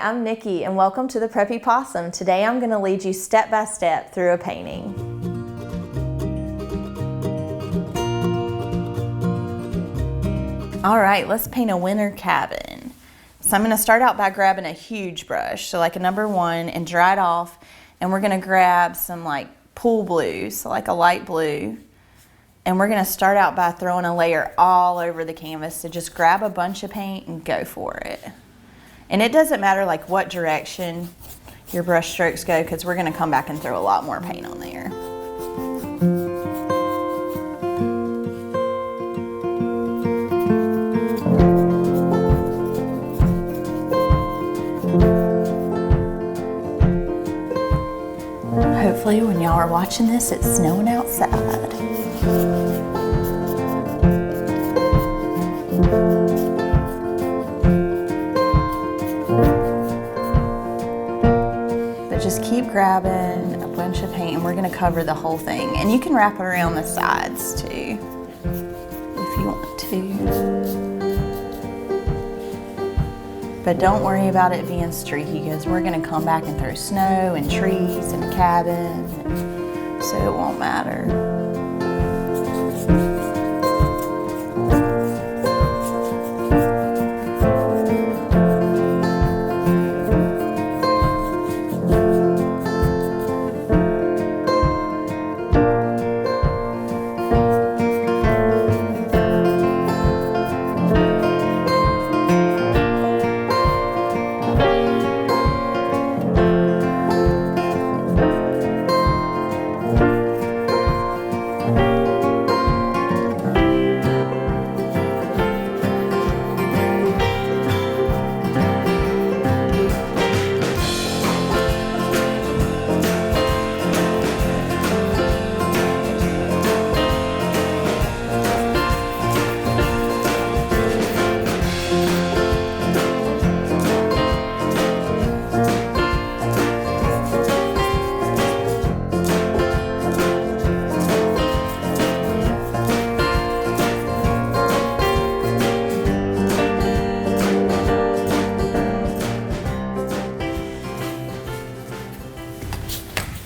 I'm Nikki and welcome to the Preppy Possum. Today I'm going to lead you step by step through a painting. All right, let's paint a winter cabin. So I'm going to start out by grabbing a huge brush, so like a number 1, and dry it off. And we're going to grab some like pool blue, so like a light blue. And we're going to start out by throwing a layer all over the canvas. So just grab a bunch of paint and go for it. And it doesn't matter like what direction your brush strokes go, because we're going to come back and throw a lot more paint on there. Hopefully when y'all are watching this, it's snowing outside. Just keep grabbing a bunch of paint and we're going to cover the whole thing. And you can wrap it around the sides too, if you want to. But don't worry about it being streaky, because we're going to come back and throw snow and trees and a cabin, so it won't matter.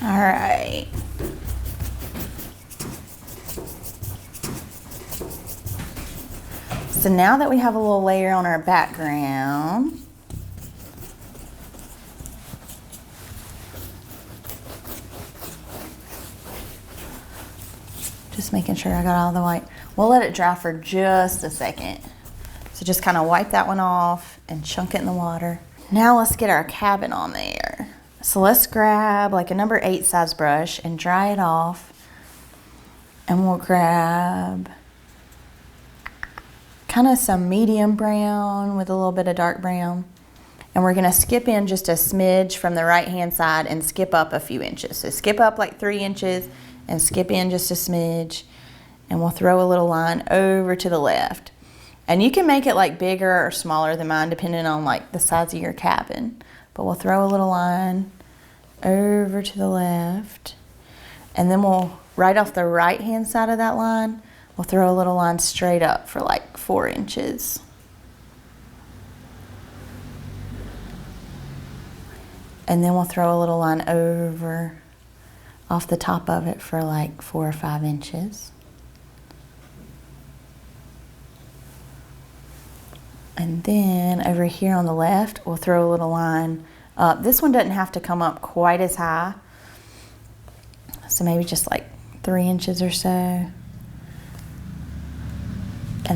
All right. So now that we have a little layer on our background, just making sure I got all the white. We'll let it dry for just a second. So just kind of wipe that one off and chunk it in the water. Now let's get our cabin on there. So let's grab like a number 8 size brush and dry it off. And we'll grab kind of some medium brown with a little bit of dark brown. And we're gonna skip in just a smidge from the right hand side and skip up a few inches. So skip up like 3 inches and skip in just a smidge. And we'll throw a little line over to the left. And you can make it like bigger or smaller than mine, depending on like the size of your cabin. But we'll throw a little line over to the left. And then we'll, right off the right hand side of that line, we'll throw a little line straight up for like 4 inches. And then we'll throw a little line over off the top of it for like 4 or 5 inches. And then over here on the left, we'll throw a little line up. This one doesn't have to come up quite as high. So maybe just like 3 inches or so. And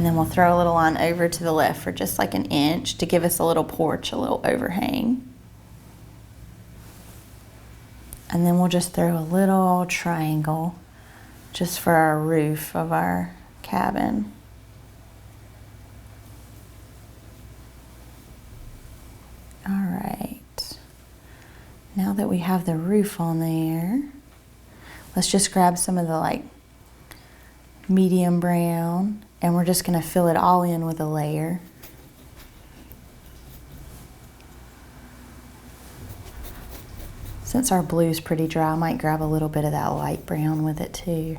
then we'll throw a little line over to the left for just like 1 inch to give us a little porch, a little overhang. And then we'll just throw a little triangle just for our roof of our cabin. All right, now that we have the roof on there, let's just grab some of the like medium brown and we're just gonna fill it all in with a layer. Since our blue's pretty dry, I might grab a little bit of that light brown with it too.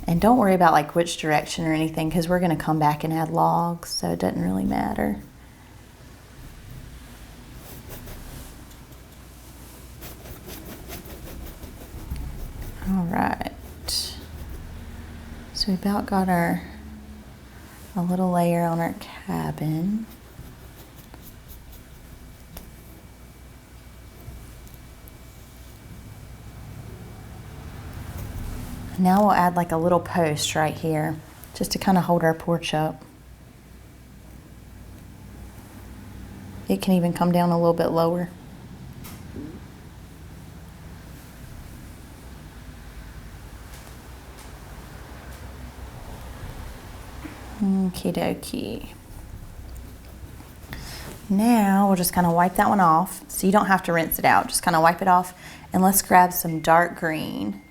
And don't worry about like which direction or anything, because we're going to come back and add logs, so it doesn't really matter. So we about got a little layer on our cabin. Now we'll add like a little post right here just to kind of hold our porch up. It can even come down a little bit lower. Okie dokie. Now we'll just kind of wipe that one off. So you don't have to rinse it out. Just kind of wipe it off. And let's grab some dark green.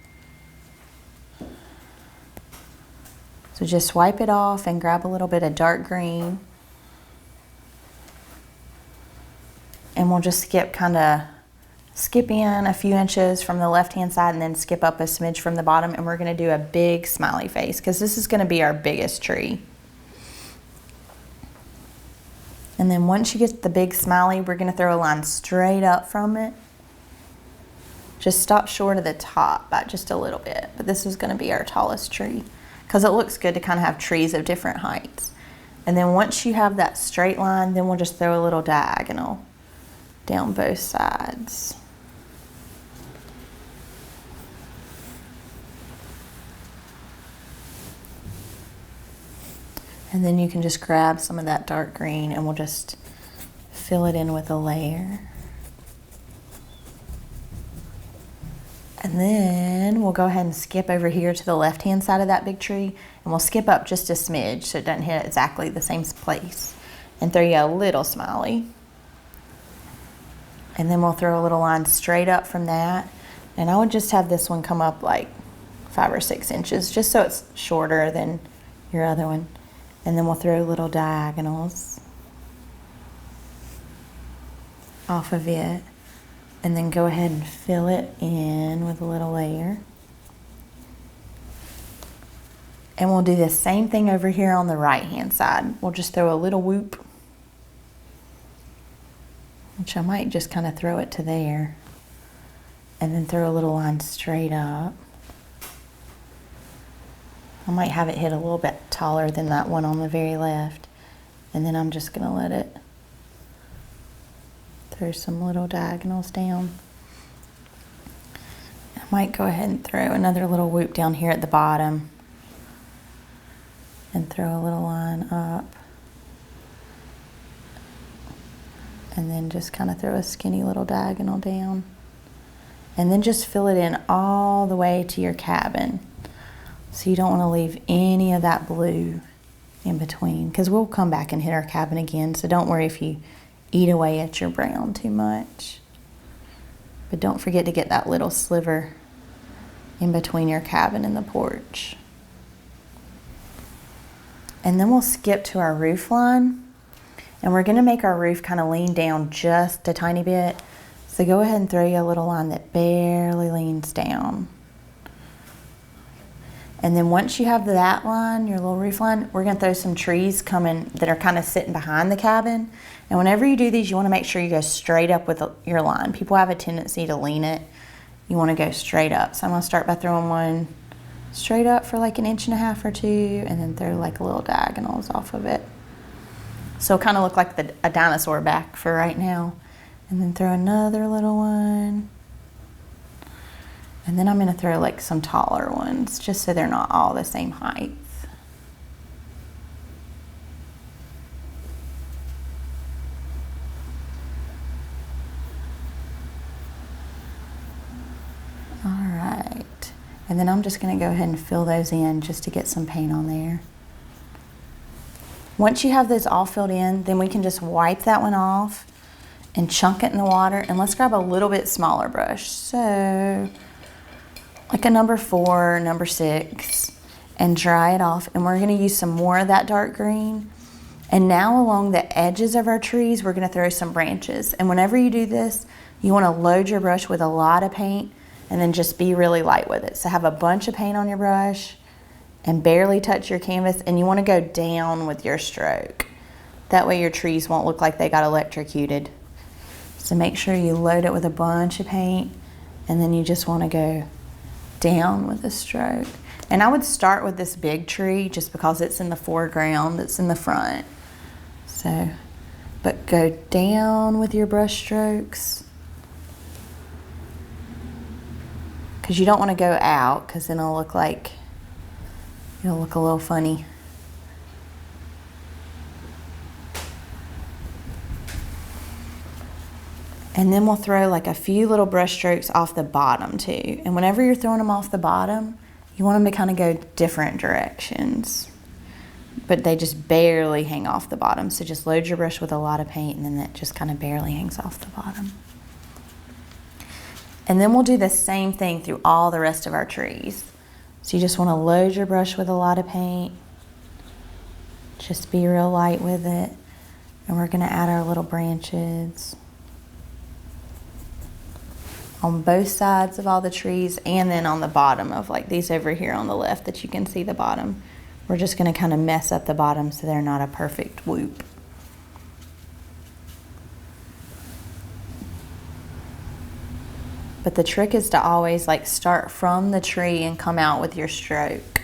So just wipe it off and grab a little bit of dark green. And we'll just skip in a few inches from the left-hand side and then skip up a smidge from the bottom. And we're gonna do a big smiley face because this is gonna be our biggest tree. And then once you get the big smiley, we're gonna throw a line straight up from it. Just stop short of the top by just a little bit. But this is gonna be our tallest tree because it looks good to kind of have trees of different heights. And then once you have that straight line, then we'll just throw a little diagonal down both sides. And then you can just grab some of that dark green and we'll just fill it in with a layer. And then we'll go ahead and skip over here to the left-hand side of that big tree, and we'll skip up just a smidge so it doesn't hit exactly the same place, and throw you a little smiley. And then we'll throw a little line straight up from that. And I would just have this one come up like 5 or 6 inches, just so it's shorter than your other one. And then we'll throw little diagonals off of it. And then go ahead and fill it in with a little layer. And we'll do the same thing over here on the right-hand side. We'll just throw a little whoop, which I might just kind of throw it to there. And then throw a little line straight up. I might have it hit a little bit taller than that one on the very left. And then I'm just gonna let it throw some little diagonals down. I might go ahead and throw another little whoop down here at the bottom. And throw a little line up. And then just kind of throw a skinny little diagonal down. And then just fill it in all the way to your cabin. So you don't want to leave any of that blue in between, because we'll come back and hit our cabin again. So don't worry if you eat away at your brown too much. But don't forget to get that little sliver in between your cabin and the porch. And then we'll skip to our roof line. And we're going to make our roof kind of lean down just a tiny bit. So go ahead and throw you a little line that barely leans down. And then once you have that line, your little roof line, we're going to throw some trees coming that are kind of sitting behind the cabin. And whenever you do these, you want to make sure you go straight up with your line. People have a tendency to lean it. You want to go straight up. So I'm going to start by throwing one straight up for like 1.5 inches or 2, and then throw like little diagonals off of it. So it'll kind of look like a dinosaur back for right now. And then throw another little one. And then I'm going to throw like some taller ones, just so they're not all the same height. All right. And then I'm just going to go ahead and fill those in just to get some paint on there. Once you have those all filled in, then we can just wipe that one off and chunk it in the water. And let's grab a little bit smaller brush. So like a number 4, number 6, and dry it off. And we're gonna use some more of that dark green. And now along the edges of our trees, we're gonna throw some branches. And whenever you do this, you wanna load your brush with a lot of paint and then just be really light with it. So have a bunch of paint on your brush and barely touch your canvas, and you wanna go down with your stroke. That way your trees won't look like they got electrocuted. So make sure you load it with a bunch of paint, and then you just wanna go down with a stroke. And I would start with this big tree just because it's in the foreground, it's in the front. So, but go down with your brush strokes. Because you don't want to go out, because then it'll look a little funny. And then we'll throw like a few little brush strokes off the bottom too. And whenever you're throwing them off the bottom, you want them to kind of go different directions. But they just barely hang off the bottom. So just load your brush with a lot of paint and then that just kind of barely hangs off the bottom. And then we'll do the same thing through all the rest of our trees. So you just want to load your brush with a lot of paint. Just be real light with it. And we're going to add our little branches on both sides of all the trees, and then on the bottom of like these over here on the left that you can see the bottom. We're just going to kind of mess up the bottom so they're not a perfect whoop. But the trick is to always like start from the tree and come out with your stroke.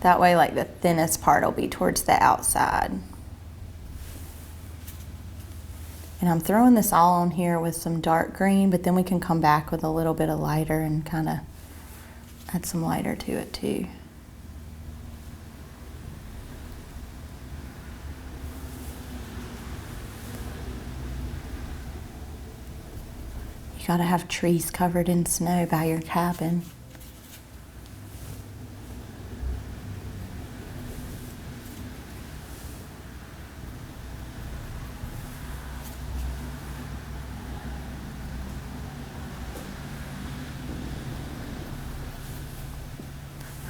That way like the thinnest part will be towards the outside. And I'm throwing this all on here with some dark green, but then we can come back with a little bit of lighter and kind of add some lighter to it too. You gotta have trees covered in snow by your cabin.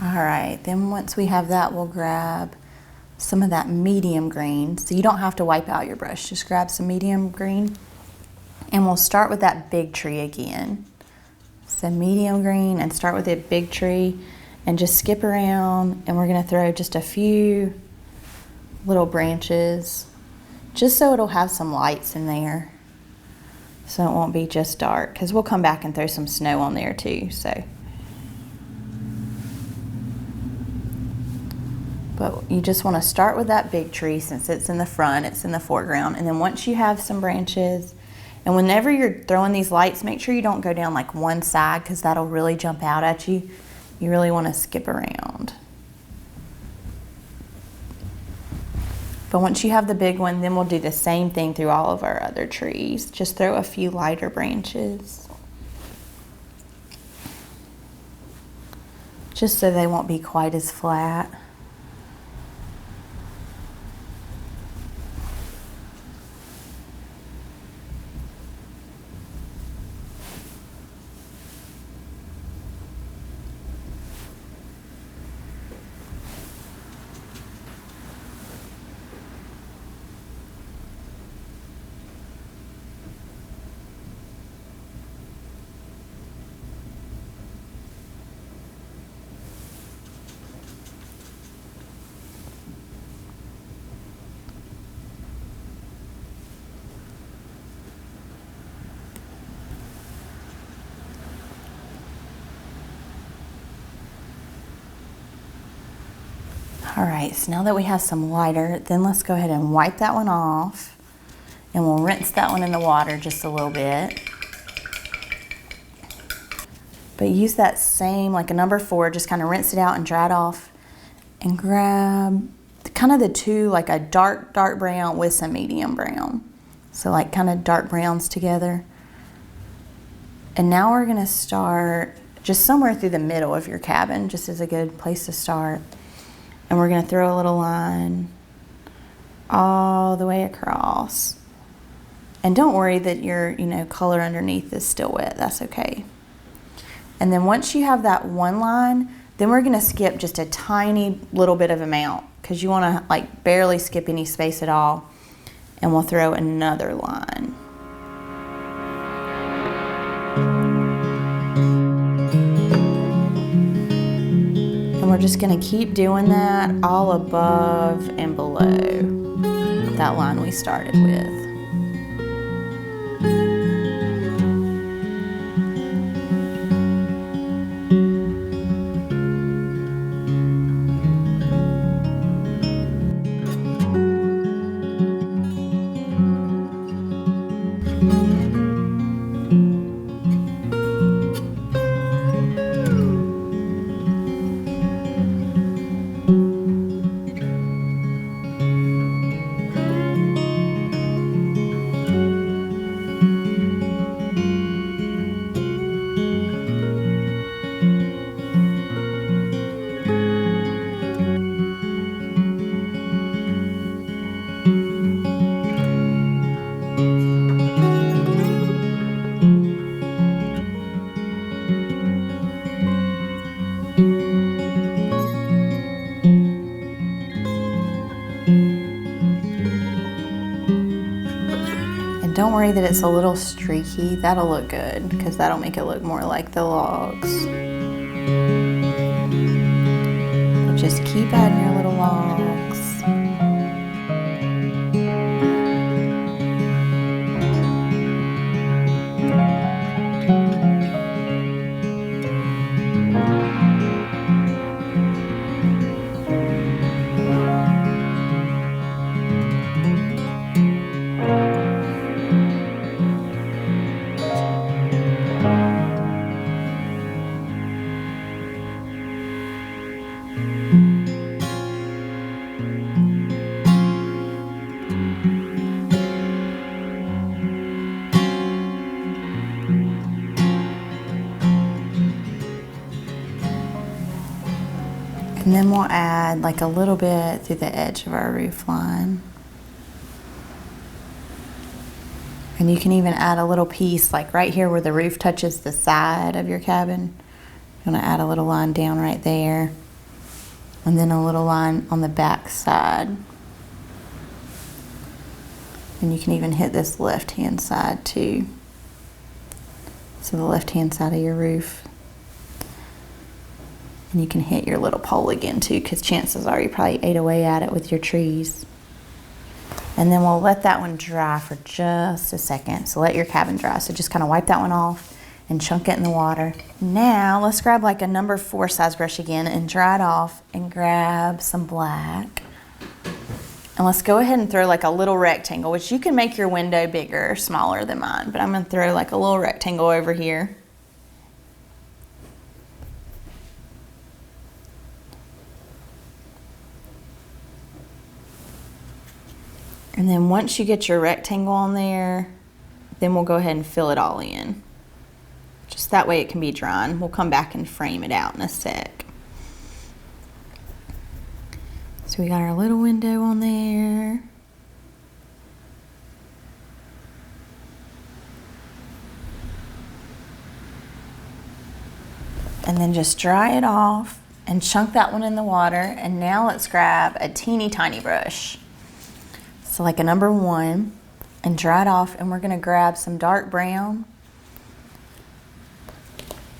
All right, then once we have that, we'll grab some of that medium green. So you don't have to wipe out your brush, just grab some medium green. And we'll start with that big tree again. So medium green, and start with the big tree and just skip around, and we're gonna throw just a few little branches just so it'll have some lights in there. So it won't be just dark, because we'll come back and throw some snow on there too, so. But you just want to start with that big tree since it's in the front, it's in the foreground. And then once you have some branches, and whenever you're throwing these lights, make sure you don't go down like one side because that'll really jump out at you. You really want to skip around. But once you have the big one, then we'll do the same thing through all of our other trees. Just throw a few lighter branches, just so they won't be quite as flat. All right, so now that we have some lighter, then let's go ahead and wipe that one off, and we'll rinse that one in the water just a little bit. But use that same, like a number 4, just kind of rinse it out and dry it off, and grab kind of the two, like a dark brown with some medium brown. So like kind of dark browns together. And now we're gonna start just somewhere through the middle of your cabin, just as a good place to start. And we're gonna throw a little line all the way across. And don't worry that your, color underneath is still wet, that's okay. And then once you have that one line, then we're gonna skip just a tiny little bit of amount, because you wanna like barely skip any space at all. And we'll throw another line. And we're just gonna keep doing that all above and below that line we started with. Don't worry that it's a little streaky. That'll look good because that'll make it look more like the logs. But just keep adding your little logs. And then we'll add like a little bit through the edge of our roof line. And you can even add a little piece like right here where the roof touches the side of your cabin. You want to add a little line down right there. And then a little line on the back side. And you can even hit this left-hand side too. So the left-hand side of your roof. And you can hit your little pole again too, because chances are you probably ate away at it with your trees. And then we'll let that one dry for just a second. So let your cabin dry. So just kind of wipe that one off and chunk it in the water. Now let's grab like a number 4 size brush again and dry it off and grab some black. And let's go ahead and throw like a little rectangle, which you can make your window bigger or smaller than mine, but I'm gonna throw like a little rectangle over here. And then once you get your rectangle on there, then we'll go ahead and fill it all in. Just that way it can be drawn. We'll come back and frame it out in a sec. So we got our little window on there. And then just dry it off and chunk that one in the water. And now let's grab a teeny tiny brush. So like a number 1, and dry it off, and we're gonna grab some dark brown.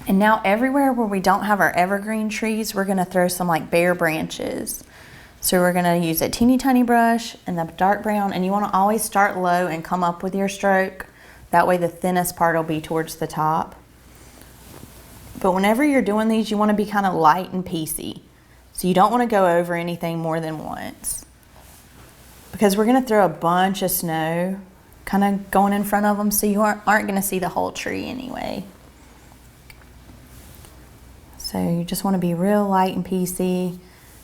And now everywhere where we don't have our evergreen trees, we're gonna throw some like bare branches. So we're gonna use a teeny tiny brush and the dark brown, and you wanna always start low and come up with your stroke. That way the thinnest part will be towards the top. But whenever you're doing these, you wanna be kind of light and piecey. So you don't wanna go over anything more than once. Because we're gonna throw a bunch of snow kind of going in front of them, so you aren't gonna see the whole tree anyway. So you just wanna be real light and piecey.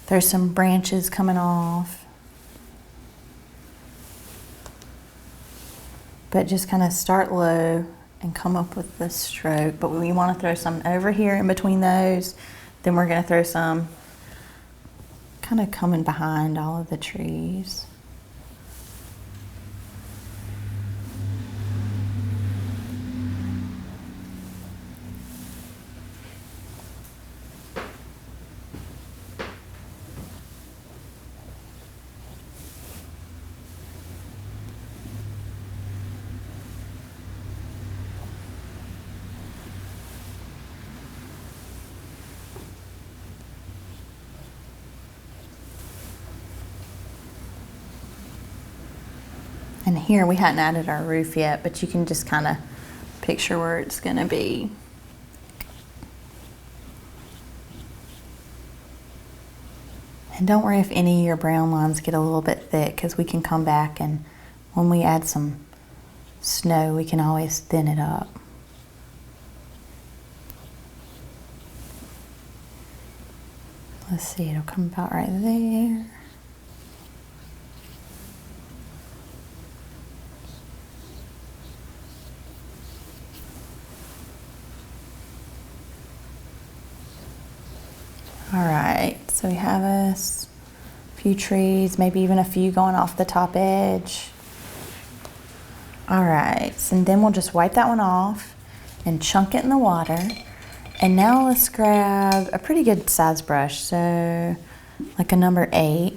There's some branches coming off. But just kind of start low and come up with the stroke. But we wanna throw some over here in between those. Then we're gonna throw some kind of coming behind all of the trees. And here we hadn't added our roof yet, but you can just kind of picture where it's gonna be. And don't worry if any of your brown lines get a little bit thick, because we can come back and when we add some snow, we can always thin it up. Let's see, it'll come about right there. All right, so we have a few trees, maybe even a few going off the top edge. All right, so then we'll just wipe that one off and chunk it in the water. And now let's grab a pretty good size brush, so like a number 8.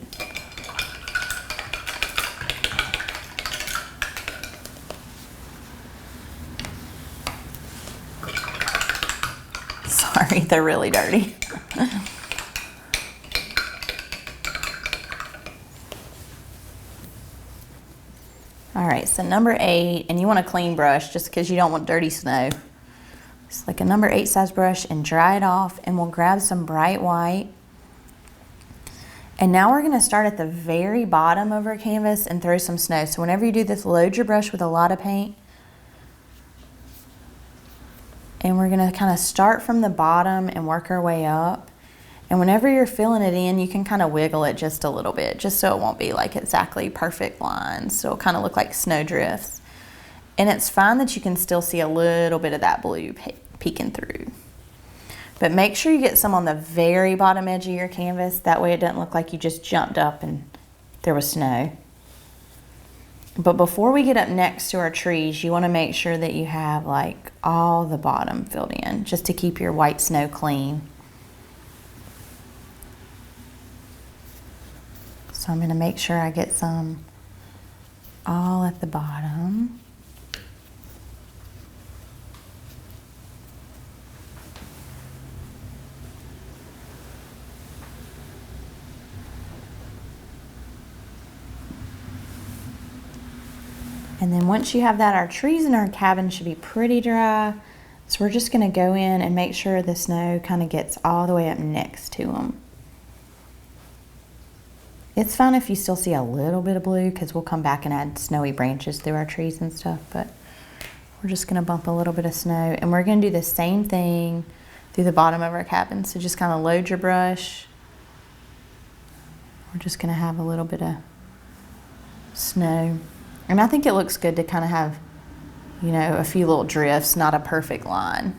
Sorry, they're really dirty. All right, so number 8, and you want a clean brush just because you don't want dirty snow. It's like a number 8 size brush and dry it off, and we'll grab some bright white. And now we're gonna start at the very bottom of our canvas and throw some snow. So whenever you do this, load your brush with a lot of paint. And we're gonna kind of start from the bottom and work our way up. And whenever you're filling it in, you can kind of wiggle it just a little bit, just so it won't be like exactly perfect lines. So it'll kind of look like snow drifts. And it's fine that you can still see a little bit of that blue peeking through. But make sure you get some on the very bottom edge of your canvas. That way it doesn't look like you just jumped up and there was snow. But before we get up next to our trees, you want to make sure that you have like all the bottom filled in, just to keep your white snow clean. So I'm going to make sure I get some all at the bottom. And then once you have that, our trees in our cabin should be pretty dry. So we're just going to go in and make sure the snow kind of gets all the way up next to them. It's fine if you still see a little bit of blue, because we'll come back and add snowy branches through our trees and stuff, but we're just gonna bump a little bit of snow, and we're gonna do the same thing through the bottom of our cabin. So just kind of load your brush. We're just gonna have a little bit of snow. And I think it looks good to kind of have, you know, a few little drifts, not a perfect line.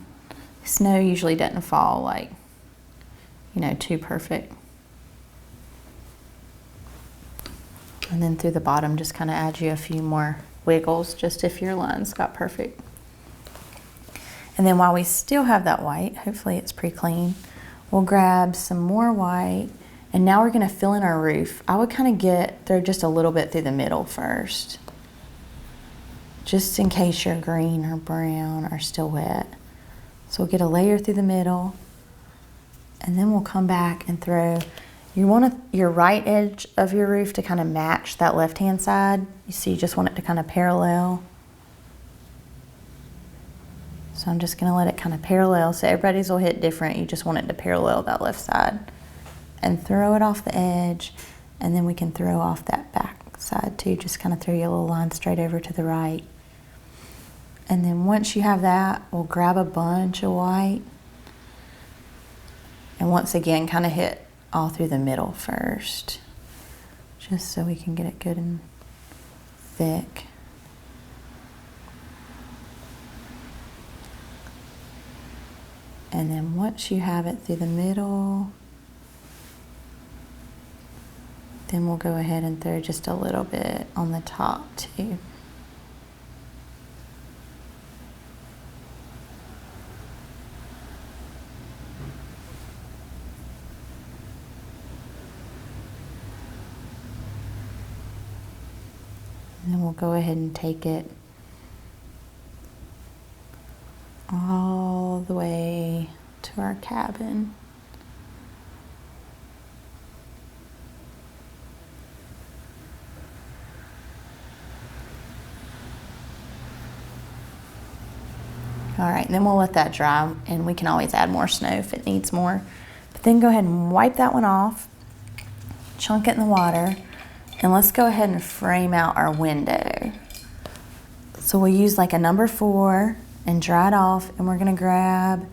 Snow usually doesn't fall like, you know, too perfect. And then through the bottom, just kind of add you a few more wiggles, just if your line's got perfect. And then while we still have that white, hopefully it's pretty clean, we'll grab some more white, and now we're gonna fill in our roof. I would kind of throw just a little bit through the middle first, just in case your green or brown are still wet. So we'll get a layer through the middle, and then we'll come back and throw. You want your right edge of your roof to kind of match that left-hand side. You see, you just want it to kind of parallel. So I'm just gonna let it kind of parallel. So everybody's will hit different. You just want it to parallel that left side. And throw it off the edge. And then we can throw off that back side too. Just kind of throw your little line straight over to the right. And then once you have that, we'll grab a bunch of white. And once again, kind of hit all through the middle first, just so we can get it good and thick. And then once you have it through the middle, then we'll go ahead and throw just a little bit on the top too. And then we'll go ahead and take it all the way to our cabin. All right, and then we'll let that dry, and we can always add more snow if it needs more. But then go ahead and wipe that one off, chunk it in the water, and let's go ahead and frame out our window. So we'll use like a number 4 and dry it off, and we're gonna grab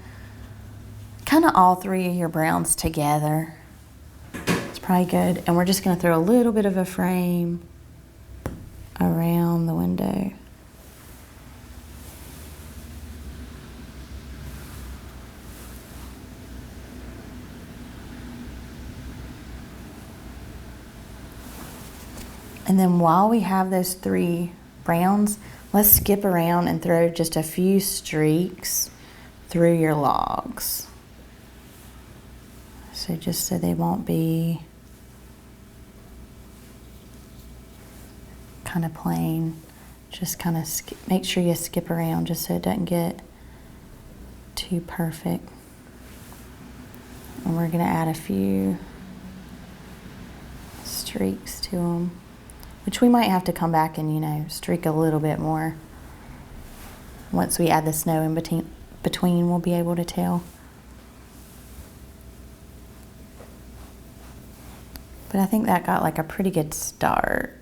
kind of all 3 of your browns together. It's probably good. And we're just gonna throw a little bit of a frame around the window. And then while we have those 3 browns, let's skip around and throw just a few streaks through your logs. So just so they won't be kind of plain, just kind of make sure you skip around just so it doesn't get too perfect. And we're gonna add a few streaks to them, which we might have to come back and, you know, streak a little bit more. Once we add the snow in between, we'll be able to tell. But I think that got like a pretty good start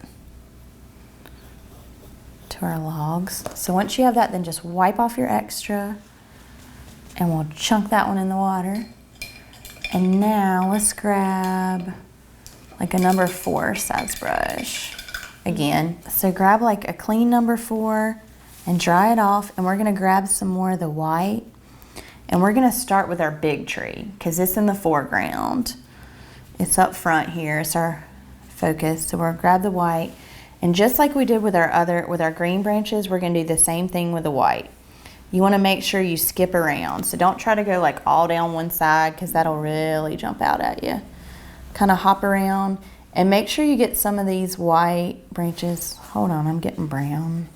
to our logs. So once you have that, then just wipe off your extra and we'll chunk that one in the water. And now let's grab like a number 4 size brush again. So grab like a clean number 4 and dry it off, and we're gonna grab some more of the white, and we're gonna start with our big tree because it's in the foreground. It's up front here, it's our focus. So we'll grab the white, and just like we did with our green branches, we're gonna do the same thing with the white. You wanna make sure you skip around. So don't try to go like all down one side because that'll really jump out at you. Kind of hop around and make sure you get some of these white branches. Hold on, I'm getting brown.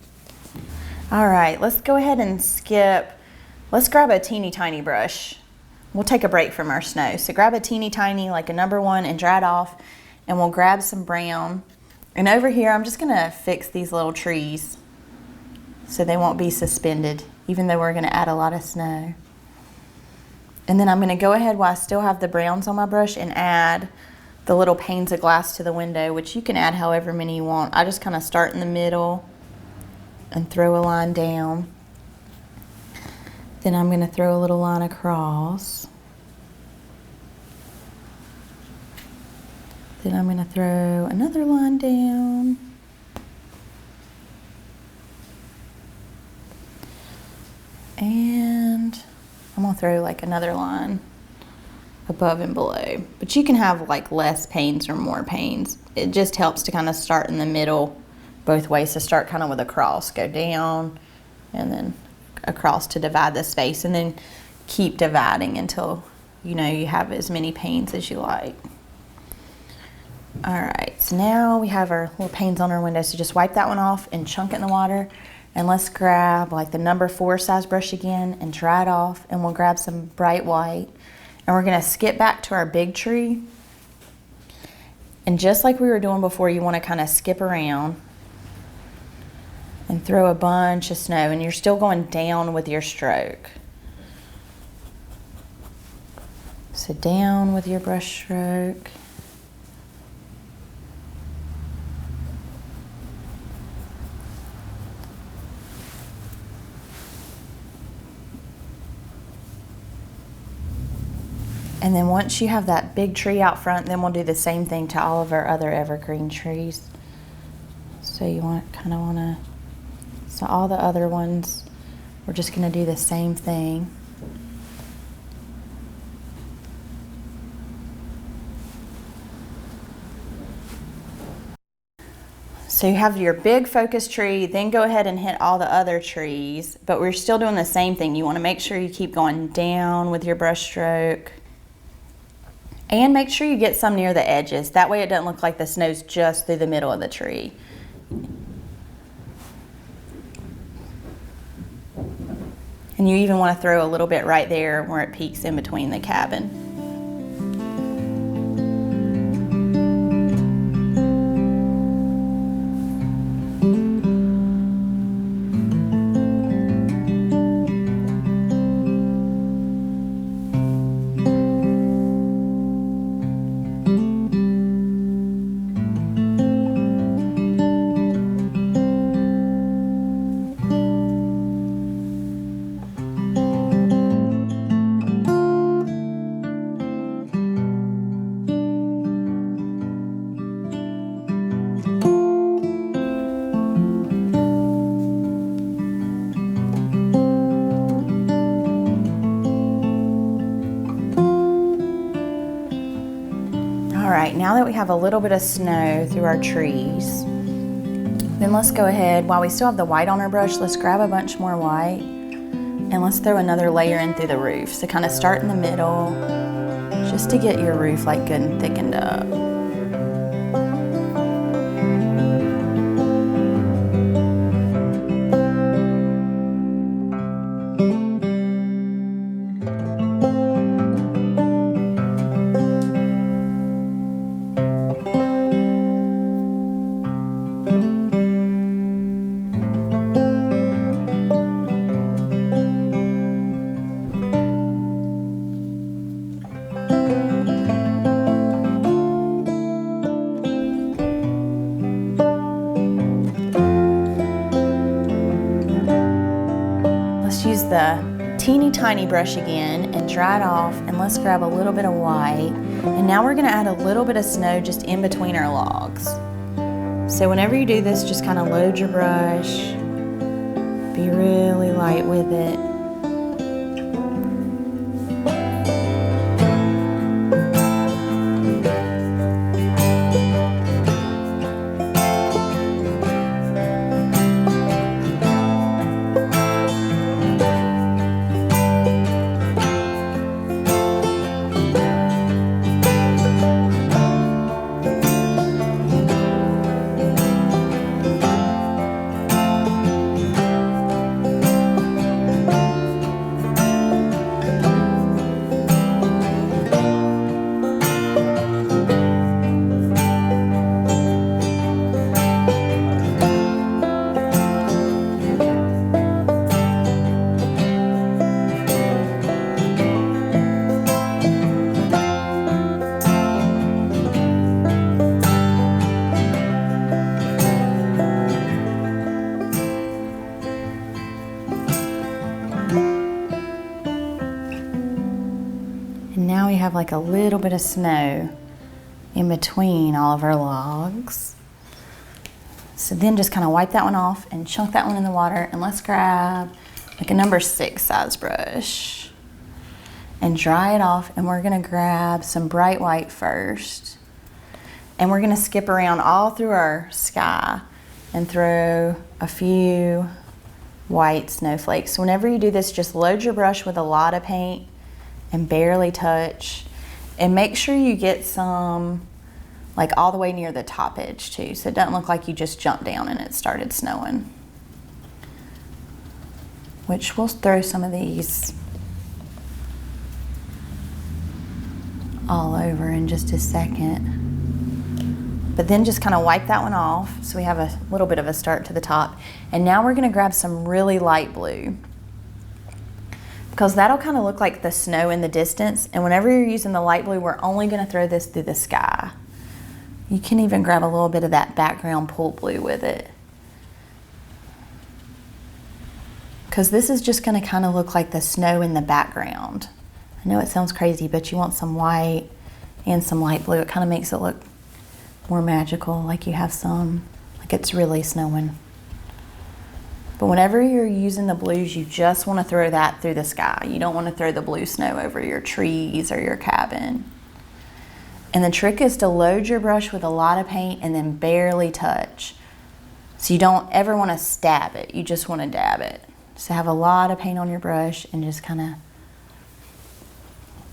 All right, let's go ahead and skip. Let's grab a teeny tiny brush. We'll take a break from our snow. So grab a teeny tiny, like a number 1, and dry it off, and we'll grab some brown. And over here, I'm just gonna fix these little trees so they won't be suspended, even though we're gonna add a lot of snow. And then I'm gonna go ahead while I still have the browns on my brush and add the little panes of glass to the window, which you can add however many you want. I just kind of start in the middle and throw a line down. Then I'm gonna throw a little line across. Then I'm gonna throw another line down. And I'm gonna throw like another line above and below. But you can have like less panes or more panes. It just helps to kind of start in the middle both ways. So start kind of with a cross, go down and then across to divide the space, and then keep dividing until you know you have as many panes as you like. All right, so now we have our little panes on our window. So just wipe that one off and chunk it in the water. And let's grab like the number 4 size brush again and dry it off, and we'll grab some bright white. And we're gonna skip back to our big tree. And just like we were doing before, you wanna kind of skip around and throw a bunch of snow, and you're still going down with your stroke. So down with your brush stroke. And then once you have that big tree out front, then we'll do the same thing to all of our other evergreen trees. So you so all the other ones, we're just gonna do the same thing. So you have your big focus tree, then go ahead and hit all the other trees, but we're still doing the same thing. You wanna make sure you keep going down with your brush stroke. And make sure you get some near the edges. That way it doesn't look like the snow's just through the middle of the tree. And you even want to throw a little bit right there where it peaks in between the cabin. Now that we have a little bit of snow through our trees, then let's go ahead, while we still have the white on our brush, let's grab a bunch more white and let's throw another layer in through the roof. So kind of start in the middle just to get your roof like good and thickened up. a teeny tiny brush again and dry it off, and let's grab a little bit of white. And now we're gonna add a little bit of snow just in between our logs. So whenever you do this, just kind of load your brush, be really light with it. And now we have like a little bit of snow in between all of our logs. So then just kind of wipe that one off and chunk that one in the water, and let's grab like a number 6 size brush and dry it off, and we're gonna grab some bright white first. And we're gonna skip around all through our sky and throw a few white snowflakes. So whenever you do this, just load your brush with a lot of paint and barely touch, and make sure you get some like all the way near the top edge too, so it doesn't look like you just jumped down and it started snowing. Which we'll throw some of these all over in just a second. But then just kind of wipe that one off so we have a little bit of a start to the top. And now we're gonna grab some really light blue, because that'll kind of look like the snow in the distance. And whenever you're using the light blue, we're only gonna throw this through the sky. You can even grab a little bit of that background pool blue with it, because this is just gonna kind of look like the snow in the background. I know it sounds crazy, but you want some white and some light blue. It kind of makes it look more magical, like you have some, like it's really snowing. But whenever you're using the blues, you just want to throw that through the sky. You don't want to throw the blue snow over your trees or your cabin. And the trick is to load your brush with a lot of paint and then barely touch. So you don't ever want to stab it, you just want to dab it. So have a lot of paint on your brush and just kind of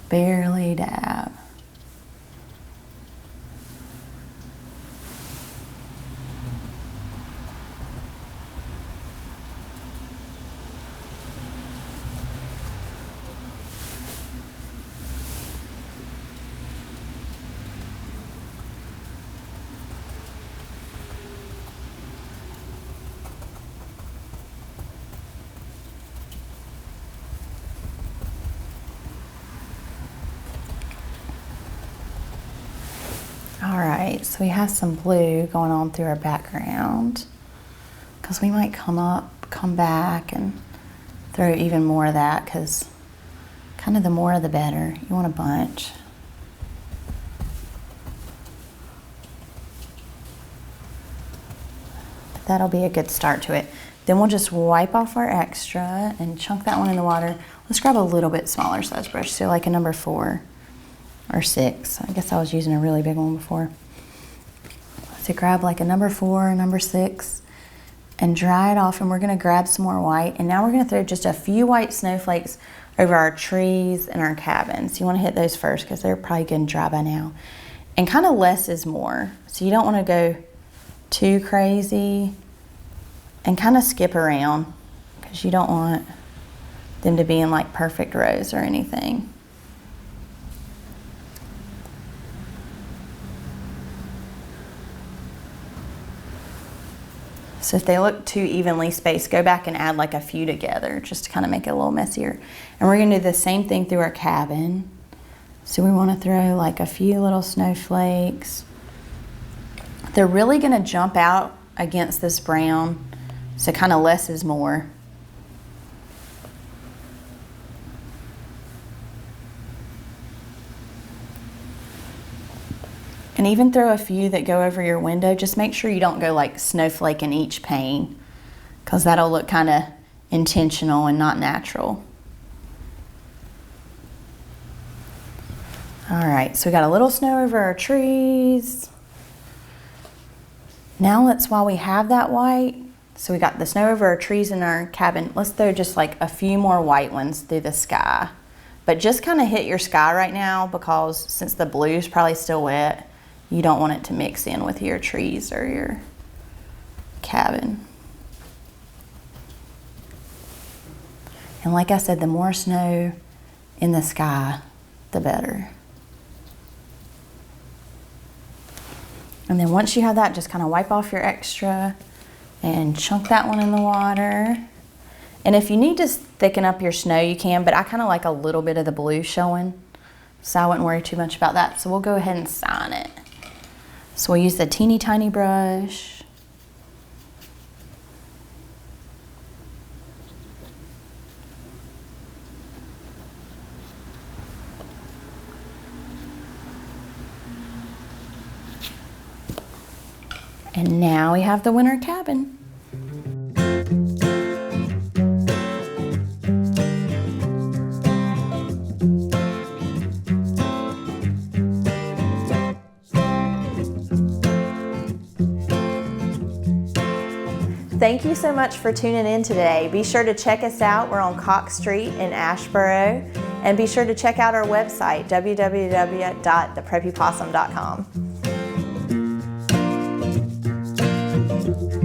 barely dab. All right, so we have some blue going on through our background, because we might come back and throw even more of that, because kind of the more the better. You want a bunch. But that'll be a good start to it. Then we'll just wipe off our extra and chunk that one in the water. Let's grab a little bit smaller size brush, so like a number 4. Or 6. I guess I was using a really big one before. So grab like a number 4, number 6, and dry it off, and we're gonna grab some more white. And now we're gonna throw just a few white snowflakes over our trees and our cabins. You wanna hit those first because they're probably getting dry by now. And kind of less is more. So you don't wanna go too crazy, and kind of skip around, because you don't want them to be in like perfect rows or anything. So if they look too evenly spaced, go back and add like a few together just to kind of make it a little messier. And we're gonna do the same thing through our cabin. So we wanna throw like a few little snowflakes. They're really gonna jump out against this brown, so kind of less is more. And even throw a few that go over your window. Just make sure you don't go like snowflake in each pane, because that'll look kind of intentional and not natural. All right, so we got a little snow over our trees. Now while we have that white, so we got the snow over our trees in our cabin, let's throw just like a few more white ones through the sky. But just kind of hit your sky right now, because since the blue is probably still wet, you don't want it to mix in with your trees or your cabin. And like I said, the more snow in the sky, the better. And then once you have that, just kind of wipe off your extra and chunk that one in the water. And if you need to thicken up your snow, you can, but I kind of like a little bit of the blue showing, so I wouldn't worry too much about that. So we'll go ahead and sign it. So we'll use the teeny tiny brush. And now we have the winter cabin. Thank you so much for tuning in today. Be sure to check us out. We're on Cox Street in Asheboro. And be sure to check out our website, www.thepreppypossum.com.